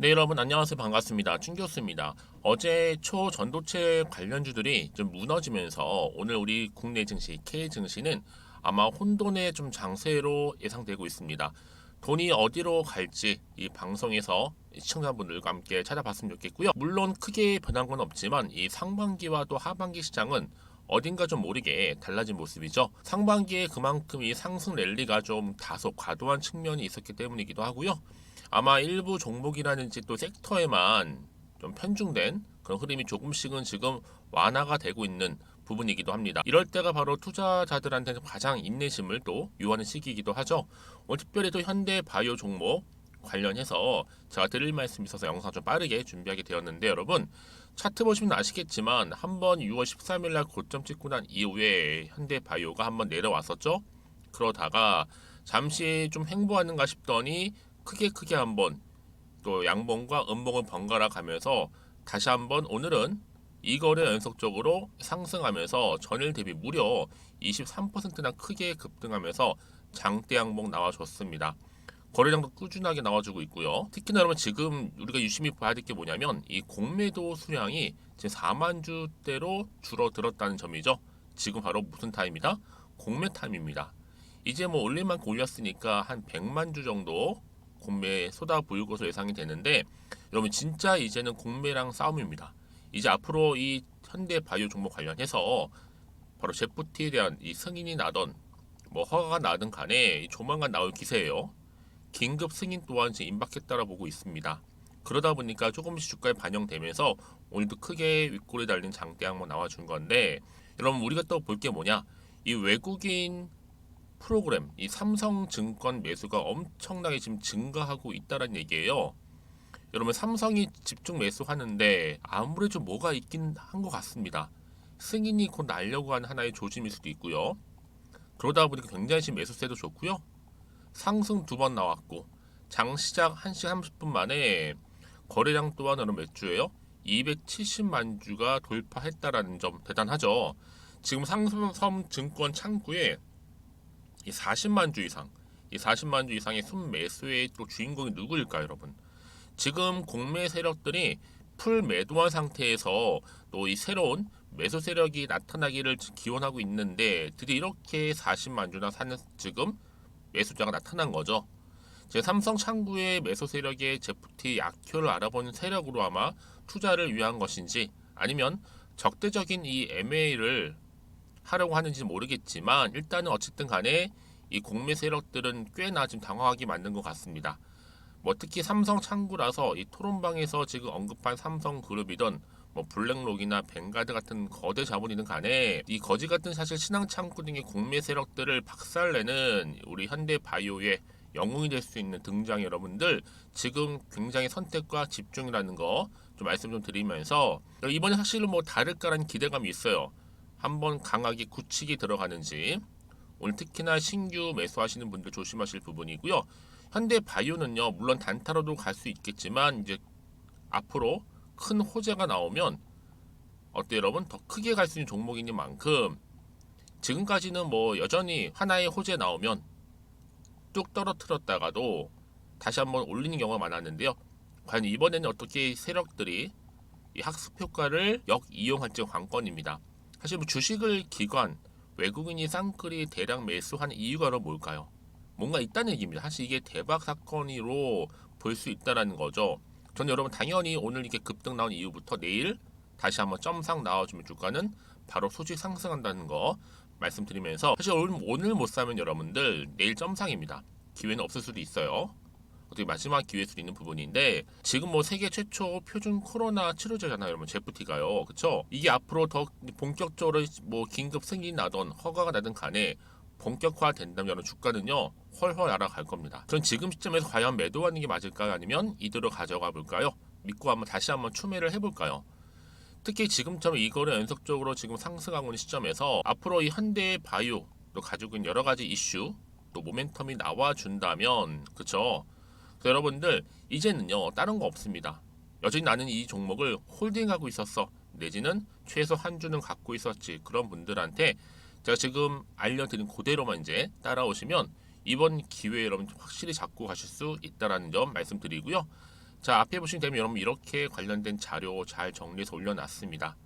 네, 여러분 안녕하세요. 반갑습니다. 춘 교수입니다. 어제 초전도체 관련주들이 좀 무너지면서 오늘 우리 국내 증시 K 증시는 아마 혼돈의 좀 장세로 예상되고 있습니다. 돈이 어디로 갈지 이 방송에서 시청자분들과 함께 찾아봤으면 좋겠고요. 물론 크게 변한 건 없지만 이 상반기와 또 하반기 시장은 어딘가 좀 모르게 달라진 모습이죠. 상반기에 그만큼 이 상승 랠리가 좀 다소 과도한 측면이 있었기 때문이기도 하고요. 아마 일부 종목이라든지 또 섹터에만 좀 편중된 그런 흐름이 조금씩은 지금 완화가 되고 있는 부분이기도 합니다. 이럴 때가 바로 투자자들한테는 가장 인내심을 또 요하는 시기이기도 하죠. 오늘 특별히 또 현대 바이오 종목 관련해서 제가 드릴 말씀이 있어서 영상 좀 빠르게 준비하게 되었는데, 여러분 차트 보시면 아시겠지만 한번 6월 13일 날 고점 찍고 난 이후에 현대 바이오가 한번 내려왔었죠. 그러다가 잠시 좀 횡보하는가 싶더니 크게 한번 또 양봉과 음봉을 번갈아 가면서 다시 한번 오늘은 이거래 연속적으로 상승하면서 전일 대비 무려 23%나 크게 급등하면서 장대 양봉 나와줬습니다. 거래량도 꾸준하게 나와주고 있고요. 특히나 여러분 지금 우리가 유심히 봐야 될 게 뭐냐면 이 공매도 수량이 지금 4만 주대로 줄어들었다는 점이죠. 지금 바로 무슨 타임이다? 공매 타임입니다. 이제 뭐 올릴 만큼 올렸으니까 한 100만 주 정도 공매에 쏟아 부을 것으로 예상이 되는데, 여러분 진짜 이제는 공매랑 싸움입니다. 이제 앞으로 이 현대 바이오 종목 관련해서 바로 제프티에 대한 이 승인이 나던 뭐 허가가 나든 간에 조만간 나올 기세예요. 긴급 승인 또한 지금 임박했다라 보고 있습니다. 그러다 보니까 조금씩 주가에 반영되면서 오늘도 크게 윗골이 달린 장대 한번 나와준 건데, 여러분 우리가 또 볼 게 뭐냐, 이 외국인 프로그램 이 삼성증권 매수가 엄청나게 지금 증가하고 있다는 얘기예요. 여러분 삼성이 집중 매수하는데 아무래도 좀 뭐가 있긴 한 것 같습니다. 승인이 곧 나려고 하는 하나의 조짐일 수도 있고요. 그러다 보니까 굉장히 지금 매수세도 좋고요. 상승 두 번 나왔고 장 시작 1시 30분 만에 거래량 또한 어느 몇 주예요? 270만 주가 돌파했다라는 점 대단하죠. 지금 삼성증권 창구에 이 40만 주 이상, 이 40만 주 이상의 순매수의 또 주인공이 누구일까요, 여러분? 지금 공매 세력들이 풀 매도한 상태에서 또 이 새로운 매수 세력이 나타나기를 기원하고 있는데, 드디어 이렇게 40만 주나 사는 지금 매수자가 나타난 거죠. 제 삼성 창구의 매수 세력의 제프티 약효를 알아보는 세력으로 아마 투자를 위한 것인지, 아니면 적대적인 이 M&A를 하려고 하는지 모르겠지만 일단은 어쨌든 간에 이 공매 세력들은 꽤나 지금 당황하게 만든 것 같습니다. 뭐 특히 삼성 창구라서 이 토론방에서 지금 언급한 삼성그룹이던 뭐 블랙록이나 뱅가드 같은 거대 자본이든 간에 이 거지 같은 사실 신흥 창구 등의 공매 세력들을 박살내는 우리 현대바이오의 영웅이 될 수 있는 등장, 여러분들 지금 굉장히 선택과 집중이라는 거 좀 말씀 좀 드리면서, 이번에 사실은 뭐 다를까라는 기대감이 있어요. 한번 강하게 굳히게 들어가는지 오늘 특히나 신규 매수하시는 분들 조심하실 부분이고요. 현대바이오는요 물론 단타로도 갈 수 있겠지만 이제 앞으로 큰 호재가 나오면 어때 여러분, 더 크게 갈 수 있는 종목인 만큼 지금까지는 뭐 여전히 하나의 호재 나오면 뚝 떨어뜨렸다가도 다시 한번 올리는 경우가 많았는데요. 과연 이번에는 어떻게 세력들이 이 학습 효과를 역이용할지 관건입니다. 사실 뭐 주식을 기관 외국인이 쌍끌이 대량 매수한 이유가 뭘까요? 뭔가 있다는 얘기입니다. 사실 이게 대박 사건으로 볼 수 있다라는 거죠. 저는 여러분 당연히 오늘 이렇게 급등 나온 이후부터 내일 다시 한번 점상 나와주면 주가는 바로 소식 상승한다는 거 말씀드리면서, 사실 오늘 못 사면 여러분들 내일 점상입니다. 기회는 없을 수도 있어요. 어떻게 마지막 기회일 수 있는 부분인데, 지금 뭐 세계 최초 표준 코로나 치료제잖아요, 여러분. 제프티가요, 그쵸? 이게 앞으로 더 본격적으로 뭐 긴급 승인이 나던 허가가 나든 간에 본격화 된다면 여러분 주가는요 훨훨 날아갈 겁니다. 전 지금 시점에서 과연 매도하는 게 맞을까요, 아니면 이대로 가져가 볼까요? 믿고 한번 다시 한번 추매를 해볼까요? 특히 지금처럼 이거를 연속적으로 지금 상승하고 있는 시점에서 앞으로 이 현대 바이오 또 가지고 있는 여러 가지 이슈 또 모멘텀이 나와준다면, 그쵸? 그래서 여러분들 이제는요 다른 거 없습니다. 여전히 나는 이 종목을 홀딩하고 있었어, 내지는 최소 한 주는 갖고 있었지, 그런 분들한테 제가 지금 알려드린 그대로만 이제 따라오시면 이번 기회에 여러분 확실히 잡고 가실 수 있다는 점 말씀드리고요. 자, 앞에 보시면 되면 여러분 이렇게 관련된 자료 잘 정리해서 올려놨습니다.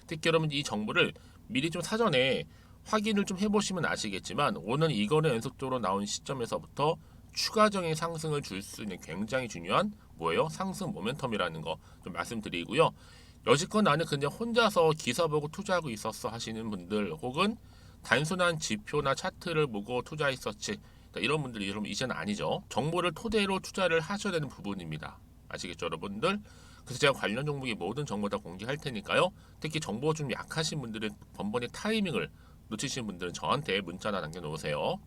특히 여러분 이 정보를 미리 좀 사전에 확인을 좀 해보시면 아시겠지만 오늘 이거는 연속적으로 나온 시점에서부터 추가적인 상승을 줄 수 있는 굉장히 중요한 뭐예요? 상승 모멘텀이라는 거 좀 말씀드리고요. 여지껏 나는 그냥 혼자서 기사 보고 투자하고 있었어 하시는 분들 혹은 단순한 지표나 차트를 보고 투자했었지 이런 분들이 여러분 이제는 아니죠. 정보를 토대로 투자를 하셔야 되는 부분입니다. 아시겠죠 여러분들? 그래서 제가 관련 종목의 모든 정보 다 공개할 테니까요. 특히 정보 좀 약하신 분들은 번번이 타이밍을 놓치신 분들은 저한테 문자나 남겨놓으세요.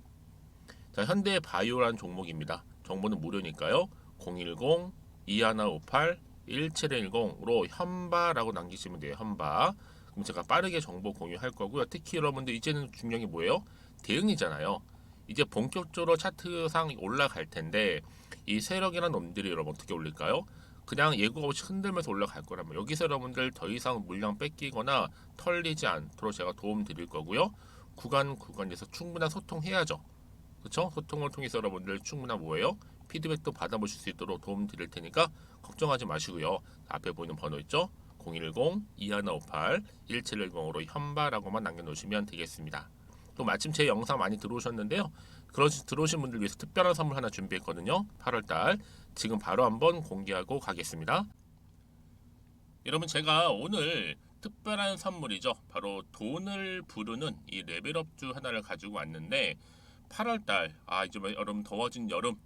자, 현대바이오라는 종목입니다. 정보는 무료니까요. 010-2158-1710으로 현바라고 남기시면 돼요. 현바. 그럼 제가 빠르게 정보 공유할 거고요. 특히 여러분들 이제는 중요한 게 뭐예요? 대응이잖아요. 이제 본격적으로 차트상 올라갈 텐데 이 세력이라는 놈들이 여러분 어떻게 올릴까요? 그냥 예고 없이 흔들면서 올라갈 거라면 여기서 여러분들 더 이상 물량 뺏기거나 털리지 않도록 제가 도움 드릴 거고요. 구간에서 충분한 소통해야죠. 그렇죠? 소통을 통해서 여러분들 충분한 뭐예요? 피드백도 받아보실 수 있도록 도움 드릴 테니까 걱정하지 마시고요. 앞에 보이는 번호 있죠? 010-2158-1710으로 현바라고만 남겨놓으시면 되겠습니다. 또 마침 제 영상 많이 들어오셨는데요. 들어오신 분들 위해서 특별한 선물 하나 준비했거든요. 8월달 지금 바로 한번 공개하고 가겠습니다. 여러분 제가 오늘 특별한 선물이죠. 바로 돈을 부르는 이 레벨업주 하나를 가지고 왔는데 8월달 이제 여러분 더워진 여름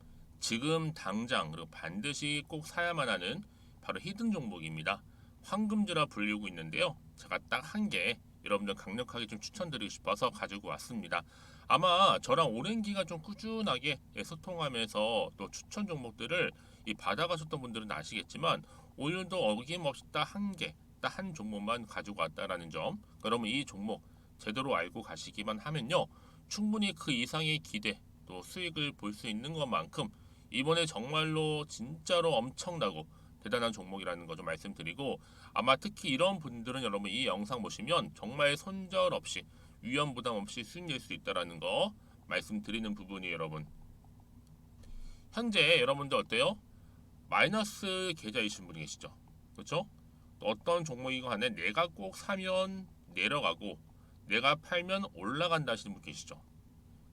지금 당장 그리고 반드시 꼭 사야만 하는 바로 히든 종목입니다. 황금주라 불리고 있는데요. 제가 딱 한 개 여러분들 강력하게 좀 추천드리고 싶어서 가지고 왔습니다. 아마 저랑 오랜 기간 좀 꾸준하게 소통하면서 또 추천 종목들을 받아가셨던 분들은 아시겠지만 오늘도 어김없이 딱 한 개, 딱 한 종목만 가지고 왔다라는 점. 그러면 이 종목 제대로 알고 가시기만 하면요. 충분히 그 이상의 기대 또 수익을 볼 수 있는 것만큼 이번에 정말로 진짜로 엄청나고 대단한 종목이라는 거 좀 말씀드리고 아마 특히 이런 분들은 여러분 이 영상 보시면 정말 손절없이 위험 부담 없이 수익 낼 수 있다라는 거 말씀드리는 부분이에요 여러분. 현재 여러분들 어때요? 마이너스 계좌이신 분이 계시죠? 그렇죠? 어떤 종목이건 간에 내가 꼭 사면 내려가고 내가 팔면 올라간다 하시는 분 계시죠?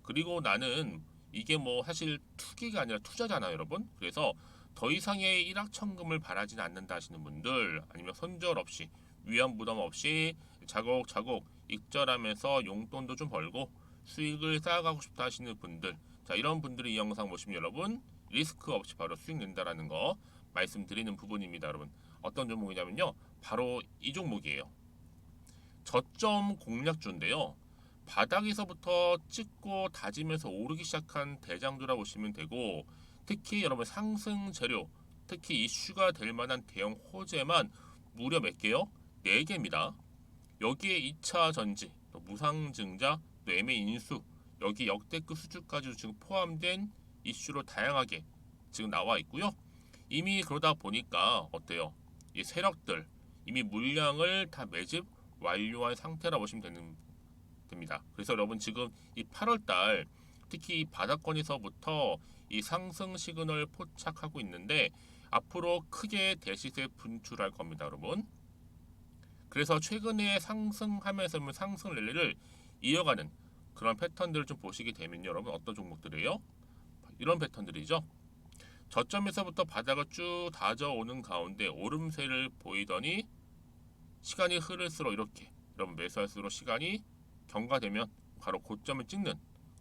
그리고 나는 이게 뭐 사실 투기가 아니라 투자잖아요 여러분. 그래서 더 이상의 일확천금을 바라지는 않는다 하시는 분들 아니면 손절 없이 위험 부담 없이 차곡차곡 익절하면서 용돈도 좀 벌고 수익을 쌓아가고 싶다 하시는 분들 자 이런 분들이 이 영상 보시면 여러분 리스크 없이 바로 수익 낸다라는 거 말씀드리는 부분입니다 여러분. 어떤 종목이냐면요 바로 이 종목이에요. 저점 공략주인데요. 바닥에서부터 찍고 다지면서 오르기 시작한 대장주라 보시면 되고 특히 여러분 상승 재료 특히 이슈가 될 만한 대형 호재만 무려 몇 개요? 4개입니다. 여기에 2차 전지, 또 무상증자, 또 매매 인수 여기 역대급 수주까지 지금 포함된 이슈로 다양하게 지금 나와 있고요. 이미 그러다 보니까 어때요? 이 세력들 이미 물량을 다 매집 완료한 상태라 보시면 됩니다. 그래서 여러분 지금 이 8월달 특히 이 바닥권에서부터 이 상승 시그널 포착하고 있는데 앞으로 크게 대시세 분출할 겁니다, 여러분. 그래서 최근에 상승하면서 상승 랠리를 이어가는 그런 패턴들을 좀 보시게 되면 여러분 어떤 종목들이에요? 이런 패턴들이죠. 저점에서부터 바닥을 쭉 다져오는 가운데 오름세를 보이더니 시간이 흐를수록 이렇게 여러분 매수할수록 시간이 경과되면 바로 고점을 찍는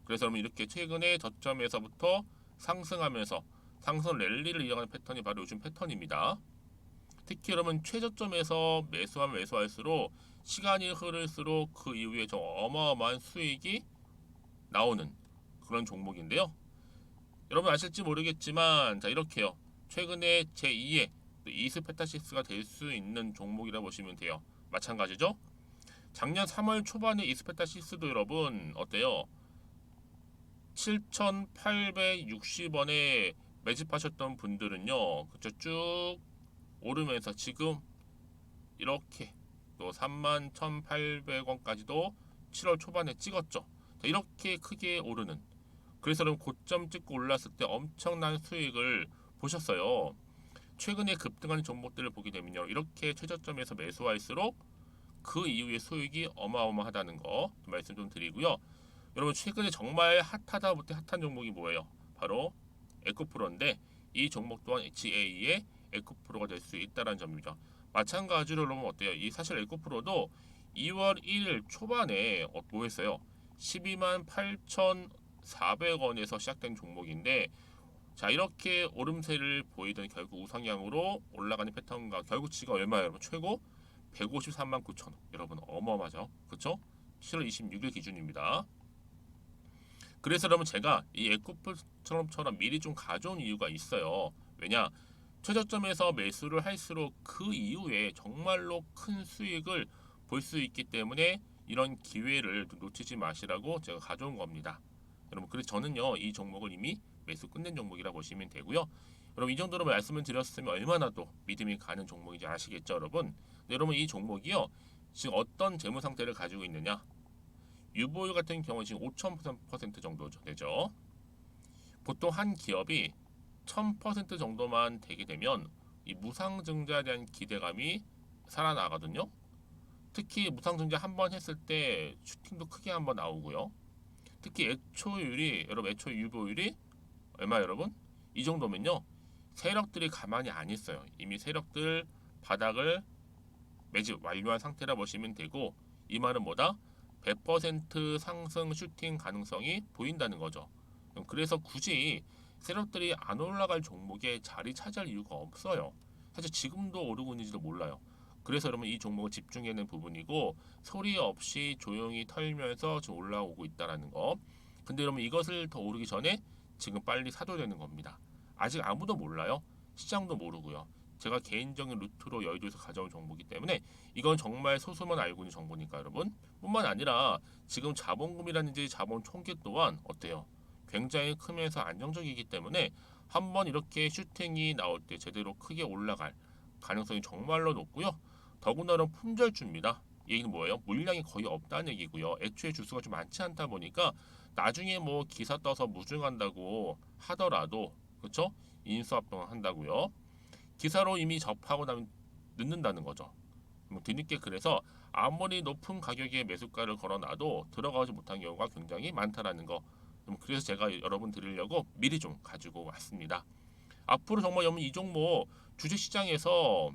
그래서 여러분 이렇게 최근에 저점에서부터 상승하면서 상승 랠리를 이어가는 패턴이 바로 요즘 패턴입니다. 특히 여러분 최저점에서 매수하면 매수할수록 시간이 흐를수록 그 이후에 좀 어마어마한 수익이 나오는 그런 종목인데요. 여러분 아실지 모르겠지만 자 이렇게요. 최근에 제2의 이스페타시스가 될 수 있는 종목이라 보시면 돼요. 마찬가지죠. 작년 3월 초반에 이스페타시스도 여러분 어때요? 7,860원에 매집하셨던 분들은요. 그쵸 쭉 오르면서 지금 이렇게 또 31,800원까지도 7월 초반에 찍었죠. 이렇게 크게 오르는 그래서 여러분 고점 찍고 올랐을 때 엄청난 수익을 보셨어요. 최근에 급등한 종목들을 보게 되면요, 이렇게 최저점에서 매수할수록 그 이후에 수익이 어마어마하다는 거 말씀 좀 드리고요. 여러분 최근에 정말 핫하다 못해 핫한 종목이 뭐예요? 바로 에코프로인데 이 종목 또한 HA의 에코프로가 될 수 있다는 점이죠. 마찬가지로 여러분 어때요? 이 사실 에코프로도 2월 1일 초반에 뭐 했어요? 12만 8,400원에서 시작된 종목인데 자 이렇게 오름세를 보이던 결국 우상향으로 올라가는 패턴과 결국 지가 얼마예요? 여러분 최고 153만 9천 원. 여러분 어마어마하죠? 그쵸? 7월 26일 기준입니다. 그래서 여러분 제가 이 에코프처럼 미리 좀 가져온 이유가 있어요. 왜냐? 최저점에서 매수를 할수록 그 이후에 정말로 큰 수익을 볼 수 있기 때문에 이런 기회를 놓치지 마시라고 제가 가져온 겁니다. 여러분 그래서 저는요 이 종목을 이미 매수 끝낸 종목이라 보시면 되고요. 여러분 이 정도로 말씀을 드렸으면 얼마나 또 믿음이 가는 종목인지 아시겠죠, 여러분? 네, 여러분 이 종목이요 지금 어떤 재무 상태를 가지고 있느냐? 유보율 같은 경우 지금 5,000% 정도 되죠. 보통 한 기업이 1,000% 정도만 되게 되면 이 무상증자에 대한 기대감이 살아나거든요. 특히 무상증자 한 번 했을 때 슈팅도 크게 한번 나오고요. 특히 애초율이 여러분 애초 유보율이 얼마 여러분? 이 정도면요. 세력들이 가만히 안 있어요. 이미 세력들 바닥을 매집 완료한 상태라 보시면 되고 이 말은 뭐다? 100% 상승 슈팅 가능성이 보인다는 거죠. 그래서 굳이 세력들이 안 올라갈 종목에 자리 차지할 이유가 없어요. 사실 지금도 오르고 있는지도 몰라요. 그래서 여러분 이 종목을 집중해야 하는 부분이고 소리 없이 조용히 털면서 지금 올라오고 있다라는 거. 근데 여러분 이것을 더 오르기 전에 지금 빨리 사둬야 되는 겁니다. 아직 아무도 몰라요. 시장도 모르고요. 제가 개인적인 루트로 여의도에서 가져온 정보이기 때문에 이건 정말 소수만 알고 있는 정보니까 여러분 뿐만 아니라 지금 자본금이라든지 자본 총계 또한 어때요? 굉장히 크면서 안정적이기 때문에 한번 이렇게 슈팅이 나올 때 제대로 크게 올라갈 가능성이 정말로 높고요. 더군다나 품절주입니다. 이 얘기는 뭐예요? 물량이 거의 없다는 얘기고요. 애초에 주수가 좀 많지 않다 보니까 나중에 뭐 기사 떠서 무증한다고 하더라도 그렇죠? 인수합병을 한다고요. 기사로 이미 접하고 나면 늦는다는 거죠. 뒤늦게 그래서 아무리 높은 가격에 매수가를 걸어놔도 들어가지 못한 경우가 굉장히 많다라는 거. 그래서 제가 여러분 드리려고 미리 좀 가지고 왔습니다. 앞으로 정말 여러분 이 종목 주식시장에서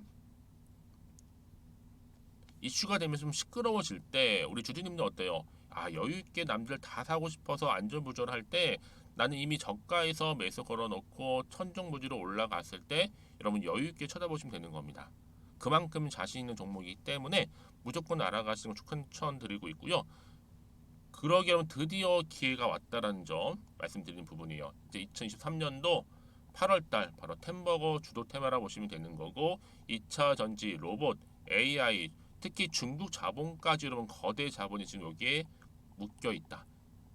이슈가 되면 좀 시끄러워질 때 우리 주주님들 어때요? 아 여유 있게 남들 다 사고 싶어서 안절부절할 때 나는 이미 저가에서 매수 걸어놓고 천정부지로 올라갔을 때 여러분 여유 있게 쳐다보시면 되는 겁니다. 그만큼 자신 있는 종목이기 때문에 무조건 알아가시는 걸 추천드리고 있고요. 그러기 위해 드디어 기회가 왔다라는 점 말씀드리는 부분이에요. 이제 2023년도 8월달 바로 템버거 주도 테마라 보시면 되는 거고 2차 전지, 로봇, AI 특히 중국 자본까지 여러분 거대 자본이 지금 여기에 묶여 있다.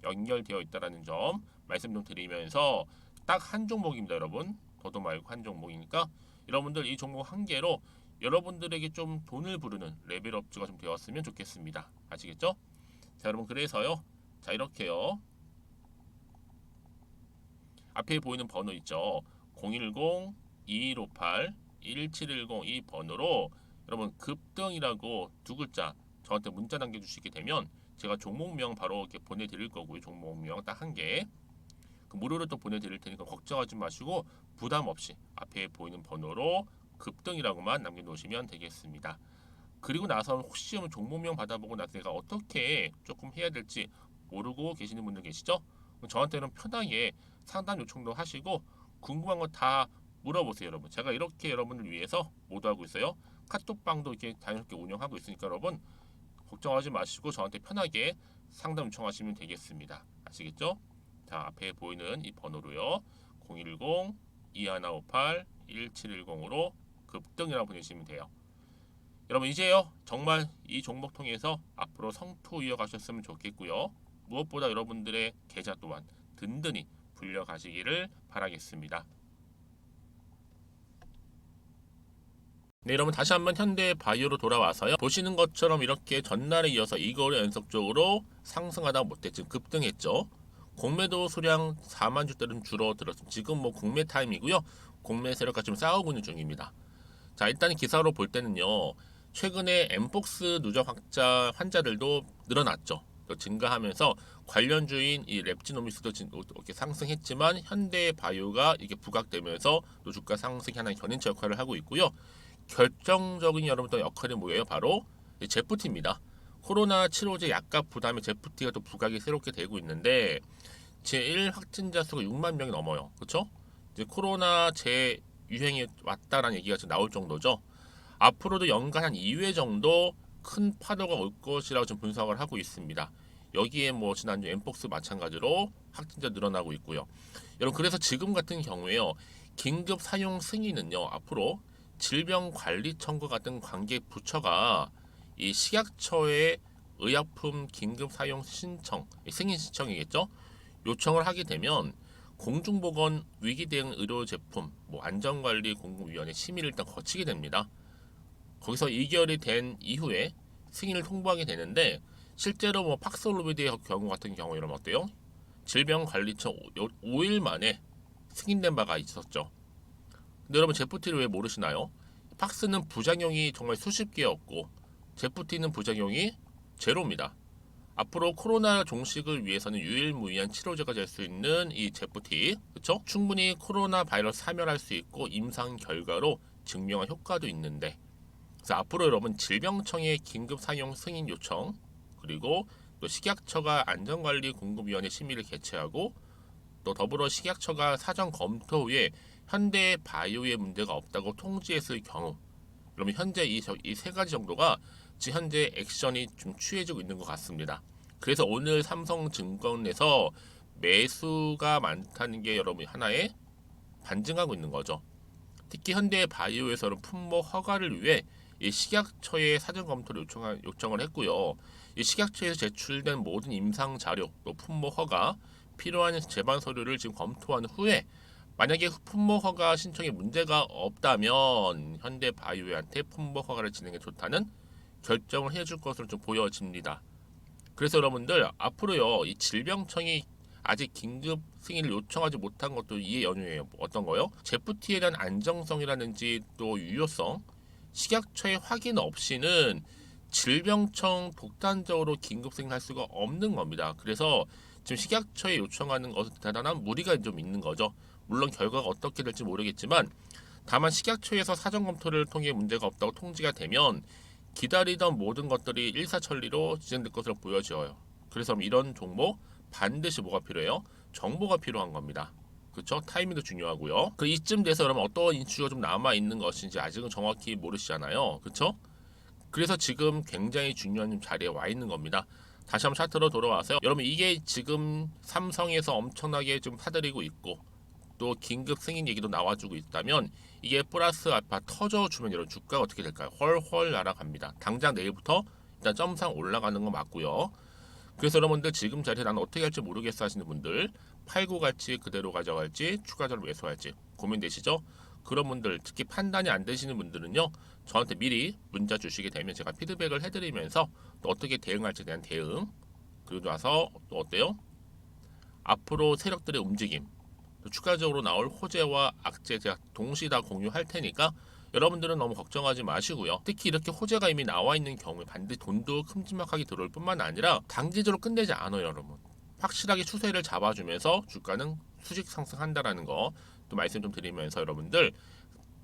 연결되어 있다라는 점 말씀 좀 드리면서 딱 한 종목입니다, 여러분. 더도 말고 한 종목이니까 여러분들 이 종목 한 개로 여러분들에게 좀 돈을 부르는 레벨업주가 좀 되었으면 좋겠습니다. 아시겠죠? 자, 여러분 그래서요. 자, 이렇게요. 앞에 보이는 번호 있죠. 010-2158-1710 이 번호로 여러분 급등이라고 두 글자 저한테 문자 남겨주시게 되면 제가 종목명 바로 이렇게 보내드릴 거고요. 종목명 딱 한 개. 그 무료로 또 보내드릴 테니까 걱정하지 마시고 부담 없이 앞에 보이는 번호로 급등이라고만 남겨놓으시면 되겠습니다. 그리고 나서 혹시 종목명 받아보고 나서 내가 어떻게 조금 해야 될지 모르고 계시는 분들 계시죠? 저한테는 편하게 상담 요청도 하시고 궁금한 거 다 물어보세요, 여러분. 제가 이렇게 여러분을 위해서 모두하고 있어요. 카톡방도 이렇게 자연스럽게 운영하고 있으니까 여러분 걱정하지 마시고 저한테 편하게 상담 요청하시면 되겠습니다. 아시겠죠? 자, 앞에 보이는 이 번호로요. 010-2158-1710으로 급등이라고 보내시면 돼요. 여러분 이제요 정말 이 종목 통해서 앞으로 성투 이어가셨으면 좋겠고요. 무엇보다 여러분들의 계좌 또한 든든히 불려가시기를 바라겠습니다. 네, 여러분 다시 한번 현대 바이오로 돌아와서요. 보시는 것처럼 이렇게 전날에 이어서 이거를 연속적으로 상승하다 못해 지금 급등했죠. 공매도 수량 4만 주대는 줄어들었습니다. 지금 뭐 공매 타임이고요. 공매 세력과 좀 싸우고 있는 중입니다. 자, 일단 기사로 볼 때는요. 최근에 엠폭스 누적 확자 환자들도 늘어났죠. 또 증가하면서 관련주인 이 랩지노믹스도 이렇게 상승했지만 현대바이오가 이게 부각되면서 또 주가 상승이 하나의 견인차 역할을 하고 있고요. 결정적인 여러분들 역할이 뭐예요? 바로 제프티입니다. 코로나 치료제 약값 부담에 제프티가 또 부각이 새롭게 되고 있는데 제1 확진자 수가 6만 명이 넘어요. 그렇죠? 이제 코로나 재유행이 왔다라는 얘기가 지금 나올 정도죠. 앞으로도 연간 한 2회 정도 큰 파도가 올 것이라고 좀 분석을 하고 있습니다. 여기에 뭐 지난주 엠폭스 마찬가지로 확진자 늘어나고 있고요. 여러분 그래서 지금 같은 경우에요. 긴급 사용 승인은요. 앞으로 질병관리청과 같은 관계 부처가 이 식약처에 의약품 긴급 사용 신청, 승인 신청이겠죠? 요청을 하게 되면 공중보건 위기대응 의료제품 안전관리공급위원회 심의를 일단 거치게 됩니다. 거기서 2개월이 된 이후에 승인을 통보하게 되는데 실제로 뭐 팍스로비드의 경우 같은 경우 이러면 어때요? 질병관리청 5일 만에 승인된 바가 있었죠. 근데 여러분 제프티를 왜 모르시나요? 팍스는 부작용이 정말 수십 개였고 제프티는 부작용이 제로입니다. 앞으로 코로나 종식을 위해서는 유일무이한 치료제가 될 수 있는 이 제프티, 그렇죠? 충분히 코로나 바이러스 사멸할 수 있고 임상 결과로 증명한 효과도 있는데, 그래서 앞으로 여러분 질병청의 긴급 사용 승인 요청, 그리고 또 식약처가 안전관리공급위원회 심의를 개최하고, 또 더불어 식약처가 사전 검토 후에 현대바이오에 문제가 없다고 통지했을 경우, 그러면 현재 이 세 가지 정도가 지금 현재 액션이 좀 취해지고 있는 것 같습니다. 그래서 오늘 삼성증권에서 매수가 많다는 게 여러분 하나의 반증하고 있는 거죠. 특히 현대바이오에서는 품목 허가를 위해 이 식약처에 사전 검토를 요청을 했고요. 이 식약처에서 제출된 모든 임상 자료, 또 품목 허가, 필요한 제반 서류를 지금 검토한 후에 만약에 품목 허가 신청에 문제가 없다면 현대바이오한테 품목 허가를 진행해 좋다는 결정을 해줄 것으로 좀 보여집니다. 그래서 여러분들 앞으로요 이 질병청이 아직 긴급 승인을 요청하지 못한 것도 이해 연유예요. 어떤 거요? 제프티에 대한 안정성이라든지 또 유효성, 식약처의 확인 없이는 질병청 독단적으로 긴급 승인할 수가 없는 겁니다. 그래서 지금 식약처에 요청하는 것은 대단한 무리가 좀 있는 거죠. 물론 결과가 어떻게 될지 모르겠지만 다만 식약처에서 사전 검토를 통해 문제가 없다고 통지가 되면 기다리던 모든 것들이 일사천리로 진행될 것으로 보여져요. 그래서 이런 종목 반드시 뭐가 필요해요? 정보가 필요한 겁니다. 그렇죠? 타이밍도 중요하고요. 그 이쯤 돼서 여러분 어떤 이슈가 좀 남아 있는 것인지 아직은 정확히 모르시잖아요. 그렇죠? 그래서 지금 굉장히 중요한 자리에 와 있는 겁니다. 다시 한번 차트로 돌아와서요. 여러분 이게 지금 삼성에서 엄청나게 좀 사들이고 있고 또 긴급 승인 얘기도 나와주고 있다면 이게 플러스 알파 터져주면 여러분 주가가 어떻게 될까요? 헐헐 날아갑니다. 당장 내일부터 일단 점상 올라가는 거 맞고요. 그래서 여러분들 지금 자리에 나는 어떻게 할지 모르겠어 하시는 분들 팔고 갈지 그대로 가져갈지 추가적으로 매수할지 고민되시죠? 그런 분들 특히 판단이 안 되시는 분들은요 저한테 미리 문자 주시게 되면 제가 피드백을 해드리면서 또 어떻게 대응할지에 대한 대응 그리고 나서 또 어때요? 앞으로 세력들의 움직임 또 추가적으로 나올 호재와 악재 제가 동시에 다 공유할 테니까 여러분들은 너무 걱정하지 마시고요. 특히 이렇게 호재가 이미 나와 있는 경우에 반드시 돈도 큼지막하게 들어올 뿐만 아니라 단기적으로 끝내지 않아요, 여러분. 확실하게 추세를 잡아주면서 주가는 수직 상승한다라는 거 또 말씀 좀 드리면서 여러분들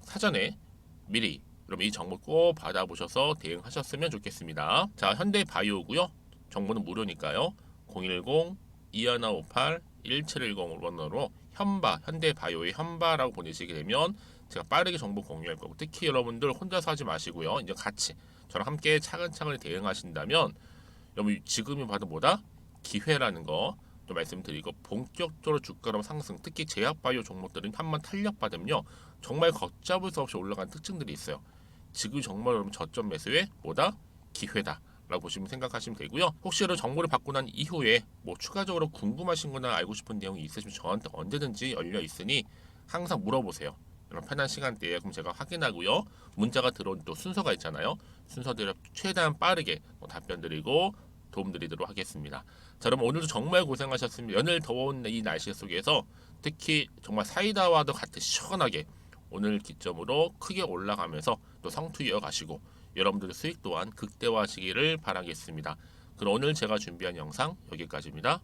사전에 미리 여러분 이 정보 꼭 받아보셔서 대응하셨으면 좋겠습니다. 자, 현대바이오고요. 정보는 무료니까요. 010-2158-1710번으로 현대바이오의 현바라고 보내시게 되면 제가 빠르게 정보 공유할 거고 특히 여러분들 혼자서 하지 마시고요. 이제 같이 저랑 함께 차근차근 대응하신다면 여러분 지금이 봐도 뭐다? 기회라는 거 또 말씀드리고 본격적으로 주가로 상승 특히 제약바이오 종목들은 한번 탄력받으면요. 정말 걷잡을 수 없이 올라가는 특징들이 있어요. 지금 정말 여러분 저점 매수의 뭐다? 기회다. 라고 보시면 생각하시면 되고요. 혹시 여러분 정보를 받고 난 이후에 뭐 추가적으로 궁금하신 거나 알고 싶은 내용이 있으시면 저한테 언제든지 열려 있으니 항상 물어보세요. 여러분 편한 시간대에 그럼 제가 확인하고요. 문자가 들어온 또 순서가 있잖아요. 순서대로 최대한 빠르게 답변 드리고 도움드리도록 하겠습니다. 자, 여러분 오늘도 정말 고생하셨습니다. 연일 더운 이 날씨 속에서 특히 정말 사이다와도 같이 시원하게 오늘 기점으로 크게 올라가면서 또 성투 이어가시고 여러분들의 수익 또한 극대화하시기를 바라겠습니다. 그럼 오늘 제가 준비한 영상 여기까지입니다.